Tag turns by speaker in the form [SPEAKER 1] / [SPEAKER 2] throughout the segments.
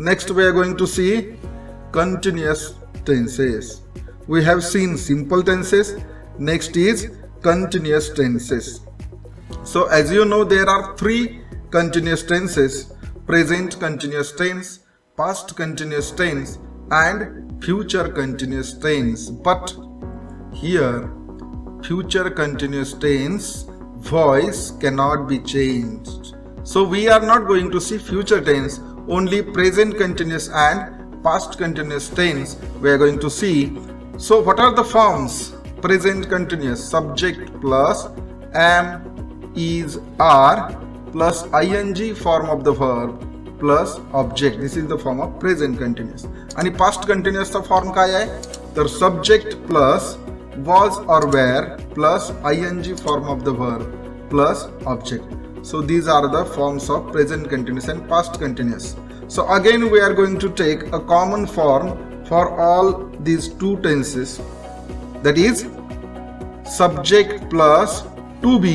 [SPEAKER 1] Next we are going to see continuous tenses. We have seen simple tenses. Next is continuous tenses. So as you know, there are three continuous tenses: present continuous tense, past continuous tense and future continuous tense. But here future continuous tense voice cannot be changed. So we are not going to see future tense, only present continuous and past continuous tense we are going to see. So what are the forms? Present continuous: subject plus am, is, are plus ing form of the verb plus object. This is the form of present continuous. आणि past continuous चा form काय आहे? तर subject plus was or were plus ing form of the verb plus object. So these are the forms of present continuous and past continuous. So again we are going to take a common form for all these two tenses, that is subject plus to be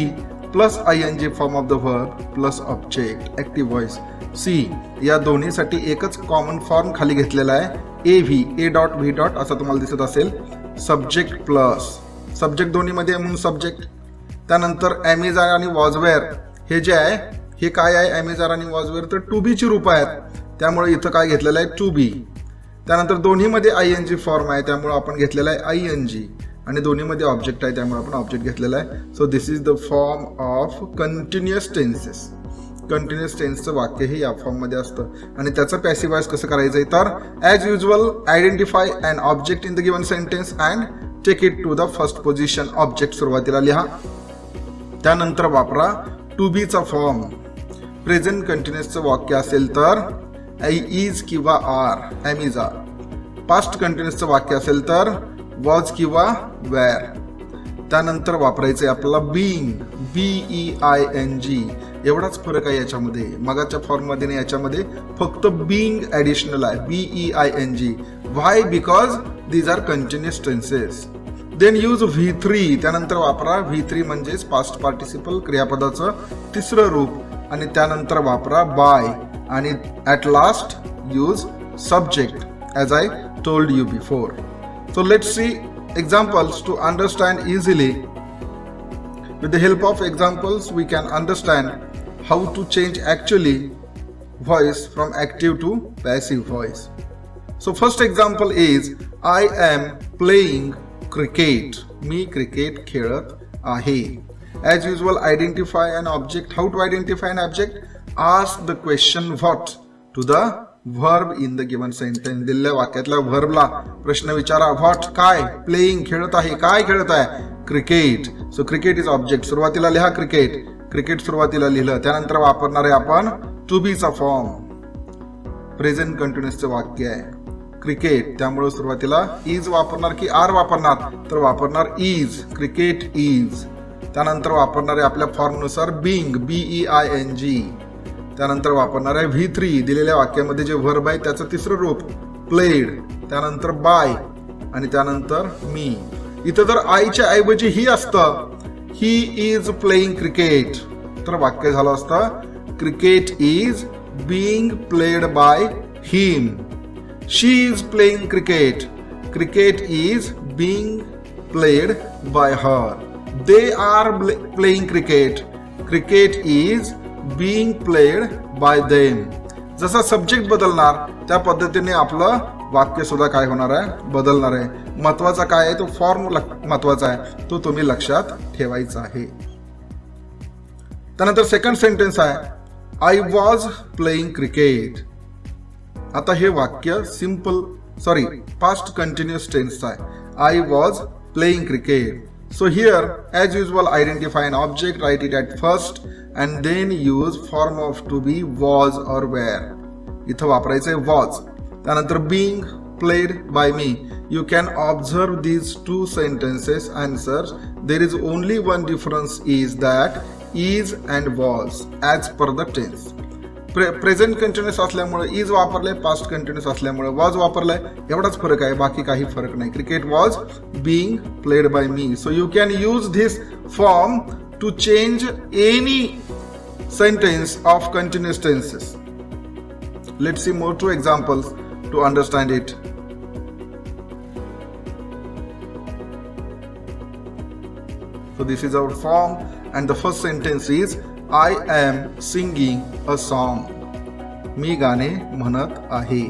[SPEAKER 1] plus ing form of the verb plus object, active voice. See, या दोन्हीसाठी एकच common form खाली घेतलेला आहे, AV, A dot V dot असं तुम्हाला दिसत असेल. सब्जेक्ट प्लस सब्जेक्ट दोन्हीमध्ये म्हणून सब्जेक्ट, त्यानंतर एमिजार आणि वॉजवेअर हे जे आहे हे काय आहे? एमिजार आणि वॉजवेअर तर टू बी ची रूप आहेत, त्यामुळे इथं काय घेतलेलं आहे? To be. त्यानंतर दोन्हीमध्ये आयएनजी फॉर्म आहे, त्यामुळे आपण घेतलेला आहे आयएनजी, आणि दोन्हीमध्ये ऑब्जेक्ट आहे त्यामुळे आपण ऑब्जेक्ट घेतलेला आहे. So this is the form of continuous tenses. Continuous टेन्सचं वाक्य हे या फॉर्ममध्ये असतं. आणि त्याचं पॅसिव्ह वॉइस कसं करायचं? तर as usual identify an object in the given sentence and take it to the first position. Object सुरुवातीला लिहा, त्यानंतर वापरा टू बीचा फॉर्म. प्रेझेंट कंटिन्युअसचं वाक्य असेल तर इज किंवा are, am is are. Past कंटिन्युअसचं वाक्य असेल तर वॉज किंवा वेअर. त्यानंतर वापरायचं आहे आपल्याला बीइंग, BEING. एवढाच फरक आहे याच्यामध्ये, मगाच्या फॉर्ममध्ये नाही, याच्यामध्ये फक्त बीइंग ॲडिशनल आहे, BEING. Why? Because these are continuous tenses. Then use V3. त्यानंतर वापरा V3 म्हणजेच पास्ट पार्टिसिपल क्रियापदाचं तिसरं रूप, आणि त्यानंतर वापरा बाय, आणि at last use subject as I told you before. So let's see examples to understand easily. With the help of examples we can understand how to change actually voice from active to passive voice. So first example is I am playing cricket. Me cricket खेळत आहे. As usual identify an object. How to identify an object? Ask the question what to the verb in the given sentence. दिलेल्या वाक्यातल्या व्हर्बला प्रश्न विचारा. What काय? Playing खेळत आहे. काय खेळत आहे? Cricket. So cricket is object. सुरुवातीला लिहा क्रिकेट. क्रिकेट सुरुवातीला लिहिलं, त्यानंतर वापरणार आहे आपण टू बीचा फॉर्म. प्रेझेंट कंटिन्युअसचं वाक्य आहे क्रिकेट, त्यामुळे सुरुवातीला इज वापरणार की आर वापरणार? तर वापरणार इज. Cricket is. त्यानंतर वापरणार आहे आपल्या फॉर्मनुसार बीइंग, BEING. त्यानंतर वापरणार आहे V3. दिलेल्या वाक्यामध्ये जे व्हर्ब आहे त्याचं तिसरं रूप प्लेड, त्यानंतर बाय, आणि त्यानंतर मी. इथं जर आयच्या ऐवजी ही असतं, ही इज प्लेइंग क्रिकेट, तर वाक्य झालं असतं cricket is being played by him. She is playing cricket, cricket is being played bye her. They are playing cricket, cricket is being played bye them. जसा सब्जेक्ट बदलणार त्या पद्धतीने आपलं वाक्य सुद्धा काय होणार आहे? बदलणार आहे. महत्वाचा काय आहे? तो फॉर्म महत्वाचा आहे, तो तुम्ही लक्षात ठेवायचा आहे. त्यानंतर सेकंड सेंटेन्स आहे आय वॉज प्लेइंग क्रिकेट. आता हे वाक्य पास्ट कंटिन्युअस टेन्सचं आहे. I was playing cricket. So here, as usual, identify an object, write it at first, and then use form of to be was or were. इथं वापरायचं आहे was. त्यानंतर being played by me. You can observe these two sentences answers. There is only one difference is that is and was as per the tense. Present continuous असल्यामुळे is वापरले, past continuous असल्यामुळे was वापरलंय, एवढाच फरक आहे, बाकी काही फरक नाही. Cricket was being played by me. So you can use this form to change any sentence of continuous tenses. Let's see more 2 examples to understand it. So this is our form, and the first sentence is I am singing a song. मी गाणे म्हणत आहे.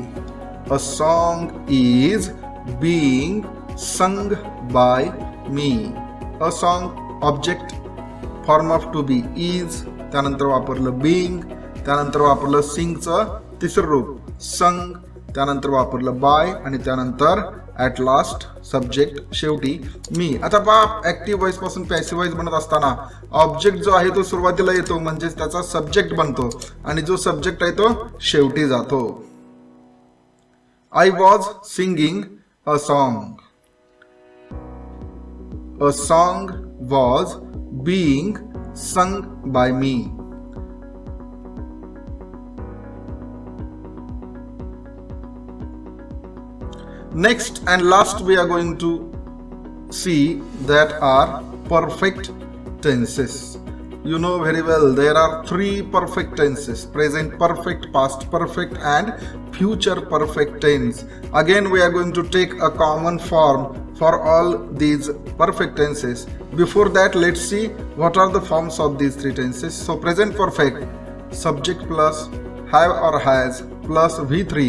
[SPEAKER 1] A song is being sung by me. A song object form of to be is, त्यानंतर वापरलं being, त्यानंतर वापरलं singचं तिसरं रूप sung, त्यानंतर वापरलं by आणि त्यानंतर ॲट लास्ट सब्जेक्ट शेवटी मी. आता पहा ऍक्टिव्ह व्हॉइस पासून पॅसिव्ह व्हॉइस बनत असताना ऑब्जेक्ट जो आहे तो सुरुवातीला येतो म्हणजेच त्याचा सब्जेक्ट बनतो आणि जो सब्जेक्ट आहे तो शेवटी जातो. I was singing a song. A song was being sung by me. Next and last we are going to see that are perfect tenses. You know very well there are 3 perfect tenses: present perfect, past perfect and future perfect tense. Again we are going to take a common form for all these perfect tenses. Before that, let's see what are the forms of these 3 tenses. So present perfect, subject plus have or has plus V3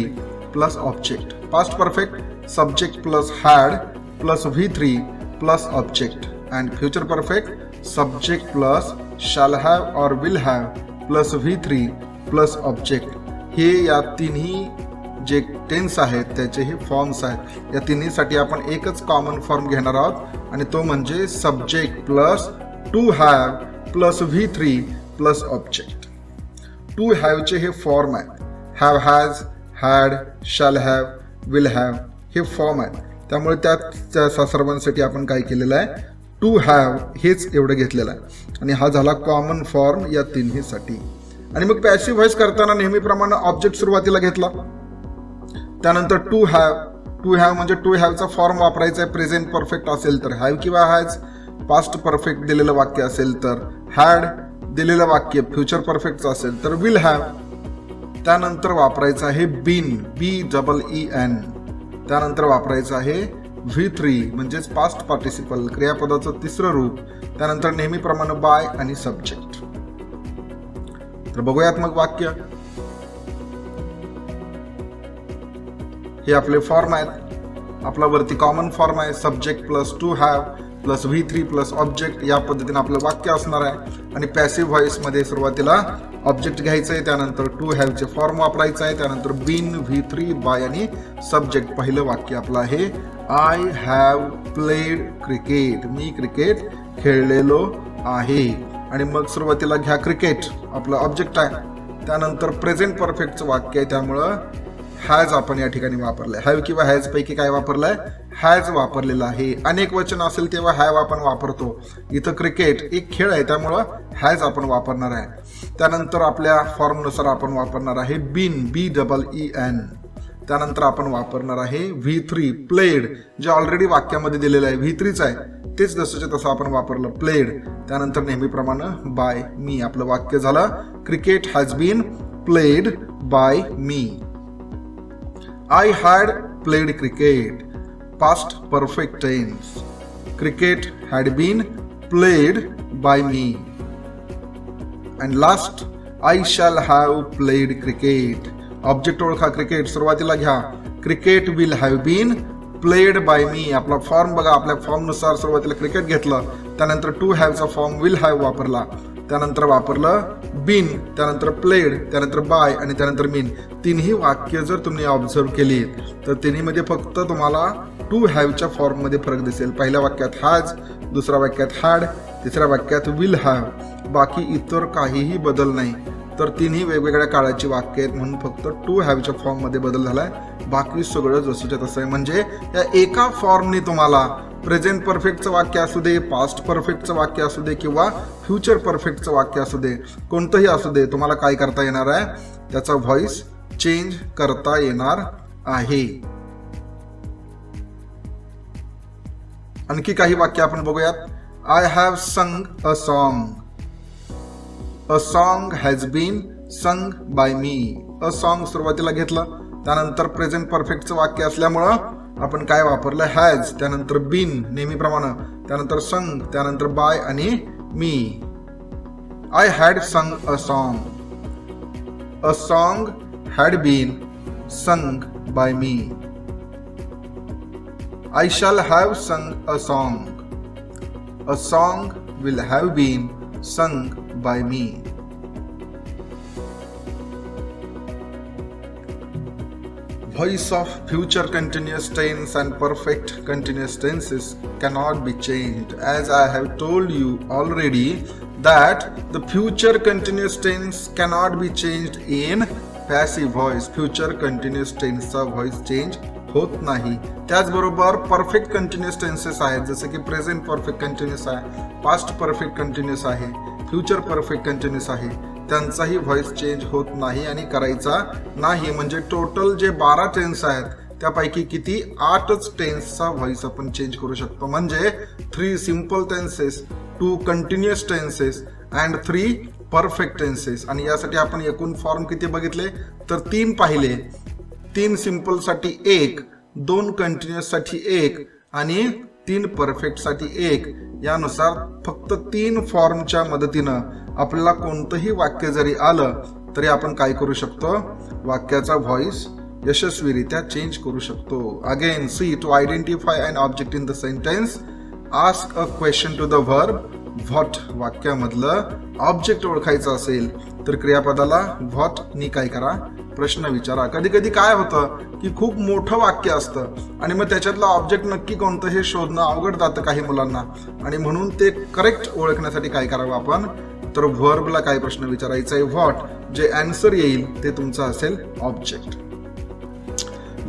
[SPEAKER 1] plus object. Past perfect, subject plus had plus V3 plus object. And future perfect, subject plus shall have or will have plus V3 plus object. हे या तिन्ही जे tense आहेत त्याचे हे forms आहेत. या तिन्हीसाठी आपण एकच कॉमन फॉर्म घेणार आहोत आणि तो म्हणजे subject plus to have plus V3 plus object. To हॅवचे हे फॉर्म आहेत. Have, has, had, shall have, will have हे फॉर्म आहेत. त्यामुळे त्या सर्वांसाठी आपण काय केलेलं आहे, टू हॅव हेच एवढं घेतलेलं आहे आणि हा झाला कॉमन फॉर्म या तिन्हीसाठी. आणि मग पॅसिव्ह व्हॉइस करताना नेहमीप्रमाणे ऑब्जेक्ट सुरुवातीला घेतला, त्यानंतर टू हॅव. टू हॅव म्हणजे टू हॅवचा फॉर्म वापरायचा आहे. प्रेझेंट परफेक्ट असेल तर हॅव किंवा हॅज, पास्ट परफेक्ट दिलेलं वाक्य असेल तर हॅड, दिलेलं वाक्य फ्युचर परफेक्टचं असेल तर विल हॅव. त्यानंतर वापरायचं आहे बीन, BEEN. त्यानंतर वापरायचं आहे V3 म्हणजेच पास्ट पार्टिसिपल क्रियापदाचं तिसरं रूप. त्यानंतर नेहमीप्रमाणे बाय आणि सब्जेक्ट. तर बघूयात मग वाक्य. हे आपले फॉर्म आहेत. आपला वरती कॉमन फॉर्म आहे subject plus to have plus V3 plus object. या पद्धतीने आपलं वाक्य असणार आहे. आणि पॅसिव्ह व्हॉइस मध्ये सुरुवातीला ऑब्जेक्ट घ्यायचं आहे, त्यानंतर टू हॅवचे फॉर्म वापरायचं आहे, त्यानंतर बीन, V3, बाय आणि सब्जेक्ट. पहिलं वाक्य आपलं आहे I have played cricket. Me cricket खेळलेलो आहे. आणि मग सुरुवातीला घ्या क्रिकेट, आपलं ऑब्जेक्ट आहे. त्यानंतर प्रेझेंट परफेक्टचं वाक्य आहे, त्यामुळं हॅज आपण या ठिकाणी वापरलंय. हॅव किंवा हॅज पैकी काय वापरलंय, हॅज वापरलेला आहे. अनेक वचन असेल तेव्हा हॅव आपण वापरतो. इथं क्रिकेट एक खेळ आहे त्यामुळं हॅज आपण वापरणार आहे. त्यानंतर आपल्या फॉर्मनुसार आपण वापरणार आहे बीन, BEEN. त्यानंतर आपण वापरणार आहे V3 प्लेड, जे ऑलरेडी वाक्यामध्ये दिलेलं आहे V3च आहे, तेच जसंच्या तसं आपण वापरलं प्लेड. त्यानंतर नेहमीप्रमाणे बाय मी. आपलं वाक्य झालं cricket has been played by me. I had played cricket. Past perfect tense. Cricket had been played by me. And last, I shall have played cricket. Object ओळखा क्रिकेट सुरुवातीला घ्या. Cricket will have been played by me. आपला form बघा, आपल्या फॉर्मनुसार सुरुवातीला cricket घेतलं, त्यानंतर टू हॅवचा फॉर्म विल हॅव वापरला, त्यानंतर वापरलं बीन, त्यानंतर प्लेड, त्यानंतर बाय आणि त्यानंतर मीन. तिन्ही वाक्य जर तुम्ही ऑब्झर्व केली तर तिन्हीमध्ये फक्त तुम्हाला टू हॅवच्या फॉर्ममध्ये फरक दिसेल. पहिल्या वाक्यात हॅज, दुसऱ्या वाक्यात हॅड, तिसऱ्या वाक्यात विल हॅव. बाकी इतर काहीही बदल नाही. तर तिन्ही वेगवेगळ्या काळाची वाक्य आहेत म्हणून फक्त टू हॅवच्या फॉर्ममध्ये बदल झालाय. बाकी सगळं जसंच्या तसं आहे. म्हणजे या एका फॉर्मने तुम्हाला प्रेझेंट परफेक्टचं वाक्य असू दे, पास्ट परफेक्टचं वाक्य असू दे किंवा फ्युचर परफेक्टचं वाक्य असू दे, कोणतंही असू दे, तुम्हाला काय करता येणार आहे, त्याचा व्हॉइस चेंज करता येणार आहे. आणखी काही वाक्य आपण बघूयात. आय हॅव संग a song. A song has bin sung by me. A song सुरुवातीला घेतलं. त्यानंतर प्रेझेंट परफेक्टचं वाक्य असल्यामुळं आपण काय वापरलं, हॅज, त्यानंतर बीन नेहमीप्रमाणे, त्यानंतर संग, त्यानंतर बाय आणि मी. आय हॅड संग a song. A song had bin sung by me. I shall have sung a song. A song will have been sung by me. Voice of future continuous tense and perfect continuous tenses cannot be changed. As I have told you already that the future continuous tense cannot be changed in passive voice. Future continuous tense चा voice change होत नाही. त्याचबरोबर perfect continuous tenses आहेत, जसे की present perfect continuous आहे, past perfect continuous आहे, future perfect continuous आहे, त्यांचाही व्हॉइस चेंज होत नाही आणि करायचा नाही. म्हणजे टोटल जे 12 टेन्स आहेत त्यापैकी किती 8च टेन्सचा व्हॉइस आपण चेंज करू शकतो. म्हणजे 3 simple tenses, 2 continuous tenses and 3 perfect tenses. आणि यासाठी आपण एकूण फॉर्म किती बघितले तर 3 पाहिले. 3 सिंपल साठी 1, 2 कंटिन्युअस साठी 1 आणि 3 परफेक्ट साठी 1. यानुसार फक्त 3 फॉर्मच्या मदतीनं आपल्याला कोणतंही वाक्य जरी आलं तरी आपण काय करू शकतो, वाक्याचा व्हॉइस यशस्वीरित्या चेंज करू शकतो. Again see, to identify an object in the sentence, ask a question to the verb what. वाक्यामधलं ऑब्जेक्ट ओळखायचं असेल तर क्रियापदाला व्हॉट नी काय करा, प्रश्न विचारा. कधी कधी काय होतं की खूप मोठं वाक्य असतं आणि मग त्याच्यातलं ऑब्जेक्ट नक्की कोणतं हे शोधणं अवघड जातं काही मुलांना, आणि म्हणून ते करेक्ट ओळखण्यासाठी काय करावं आपण तर व्हर्बला काय प्रश्न विचारायचा आहे, व्हॉट. जे आन्सर येईल ते तुमचं असेल object.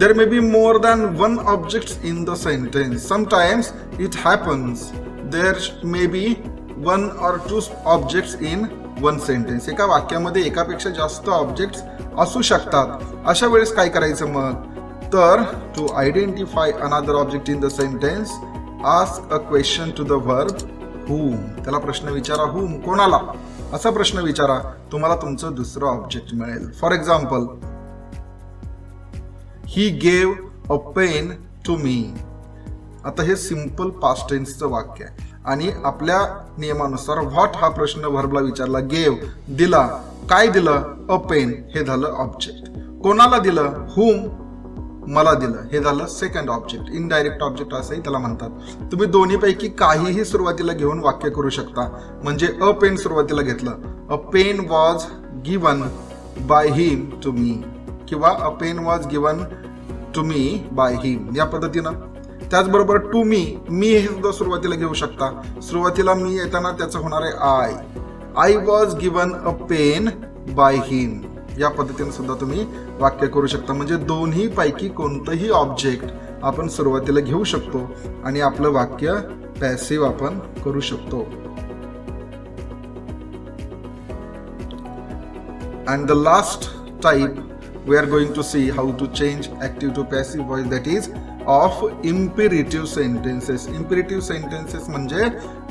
[SPEAKER 1] There may be more than one objects in the sentence. Sometimes it happens there may be 1 or 2 objects in one sentence. एका वाक्यामध्ये एकापेक्षा जास्त ऑब्जेक्ट्स असू शकतात. अशा वेळेस काय करायचं मग तर to identify another object in the sentence, ask a question to the verb whom. त्याला प्रश्न विचारा, whom, कोणाला, असा प्रश्न विचारा. तुम्हाला तुमचं दुसरं ऑब्जेक्ट मिळेल. For example, he gave a pen to me. आता हे सिंपल पास्ट टेन्सचं वाक्य आहे आणि आपल्या नियमानुसार व्हॉट हा प्रश्न व्हर्बला विचारला, गेव दिला, काय दिलं, अ पेन, हे झालं ऑब्जेक्ट. कोणाला दिलं, हुम, मला दिलं, हे झालं सेकंड ऑब्जेक्ट. इनडायरेक्ट ऑब्जेक्ट असंही त्याला म्हणतात. तुम्ही दोन्हीपैकी काहीही सुरुवातीला घेऊन वाक्य करू शकता. म्हणजे अ पेन सुरुवातीला घेतलं, a pen was given by him to me, किंवा a pen was given to me by him, या पद्धतीनं. त्याचबरोबर टू मी, मी हे सुद्धा सुरुवातीला घेऊ शकता. सुरुवातीला मी येताना त्याचं होणार आहे I was given a pen by him, या पद्धतीने सुद्धा तुम्ही वाक्य करू शकता. म्हणजे दोन्ही पैकी कोणतंही ऑब्जेक्ट आपण सुरुवातीला घेऊ शकतो आणि आपलं वाक्य पॅसिव्ह आपण करू शकतो. And the last type we are going to see how to change active to passive voice, that is of imperative sentences. Imperative sentences म्हणजे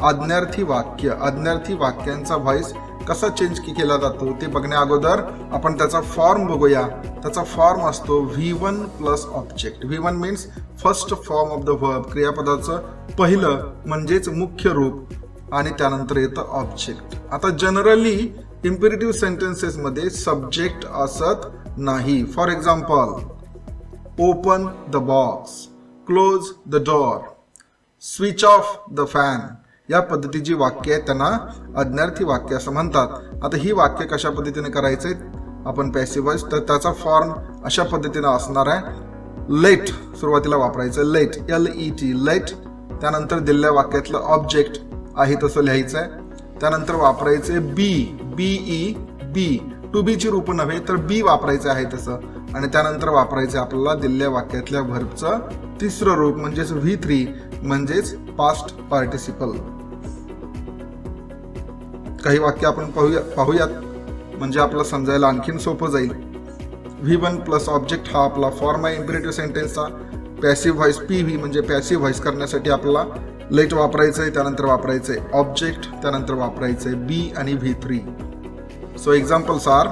[SPEAKER 1] आज्ञार्थी वाक्य. आज्ञार्थी वाक्यांचा व्हॉइस कसा चेंज केला जातो ते बघण्या अगोदर आपण त्याचा फॉर्म बघूया. त्याचा फॉर्म असतो V1 plus object. V1 means first form of the verb, क्रियापदाचं पहिलं म्हणजेच मुख्य रूप, आणि त्यानंतर येतं ऑब्जेक्ट. आता जनरली इम्पेरेटिव्ह सेंटेन्सेस मध्ये सब्जेक्ट असत नाही. For example, open the box, close the door, switch off the fan, या पद्धतीची वाक्य आहेत त्यांना आज्ञार्थी वाक्य असं म्हणतात. आता ही वाक्य कशा पद्धतीने करायचे आपण पॅसिव्ह व्हॉइस, तर त्याचा फॉर्म अशा पद्धतीने असणार आहे. लेट सुरुवातीला वापरायचं, लेट, LET, लेट. त्यानंतर दिलेल्या वाक्यातलं ऑब्जेक्ट आहे तसं लिहायचं आहे. त्यानंतर वापरायचे बी, BE, बी, टू बी ची रूप नव्हे तर बी वापरायचं आहे तसं. आणि त्यानंतर वापरायचे आपल्याला दिलेल्या वाक्यातल्या व्हर्बचं तिसरं रूप म्हणजेच V3, म्हणजेच पास्ट पार्टिसिपल. काही वाक्य आपण पाहूयात म्हणजे आपल्याला समजायला आणखीन सोपं जाईल. V1 प्लस ऑब्जेक्ट हा आपला फॉर्म आहे इम्पेरेटिव्ह सेंटेन्सचा. पॅसिव्ह व्हॉइस PV म्हणजे पॅसिव्ह व्हॉइस करण्यासाठी आपल्याला लेट वापरायचंय, त्यानंतर वापरायचंय ऑब्जेक्ट, त्यानंतर वापरायचंय बी आणि V3. So examples are,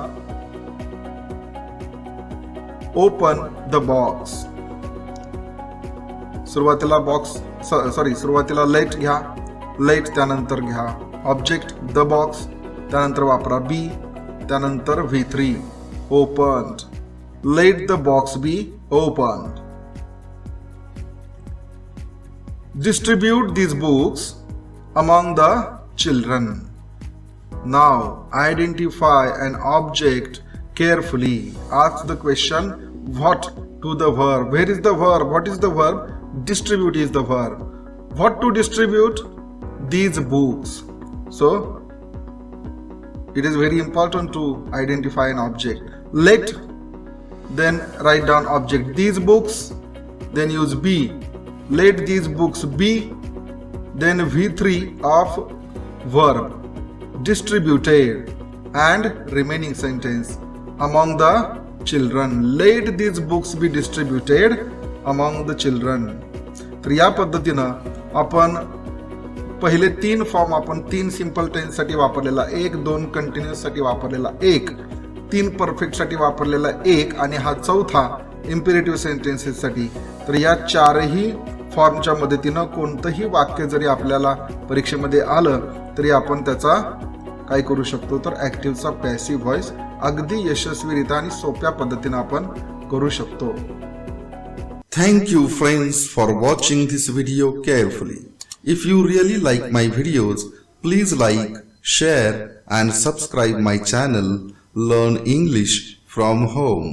[SPEAKER 1] open the box. सुरुवातीला लेट घ्या, लेट त्यानंतर घ्या ऑब्जेक्ट द बॉक्स, त्यानंतर वापरा बी, त्यानंतर V3 opened. Let the box be opened. Distribute these books among the children. Now identify an object carefully. Ask the question what to the verb. Where is the verb? What is the verb? Distribute is the verb. What to distribute? These books. So it is very important to identify an object. Let, then write down object these books, then use be. Let these books be, then V3 of verb distributed, and remaining sentence among the children. Let these books be distributed among the children. तर या पद्धतीनं आपण पहिले 3 form आपण 3 simple tense साठी वापरलेला 1, 2 continuous साठी वापरलेला 1, 3 परफेक्ट साठी वापरलेला 1 आणि हा चौथा इम्पेरेटिव्ह सेंटेन्सेस साठी. तर या चारही फॉर्मच्या मदतीनं कोणतंही वाक्य जरी आपल्याला परीक्षेमध्ये आलं तरी आपण त्याचा काय करू शकतो तर ऍक्टिव्हचा पॅसिव्ह व्हॉइस अगदी यशस्वीरित्या आणि सोप्या पद्धतीनं आपण करू शकतो.
[SPEAKER 2] Thank you friends for watching this video carefully. If you really like my videos, please like, share and subscribe my channel Learn English from Home.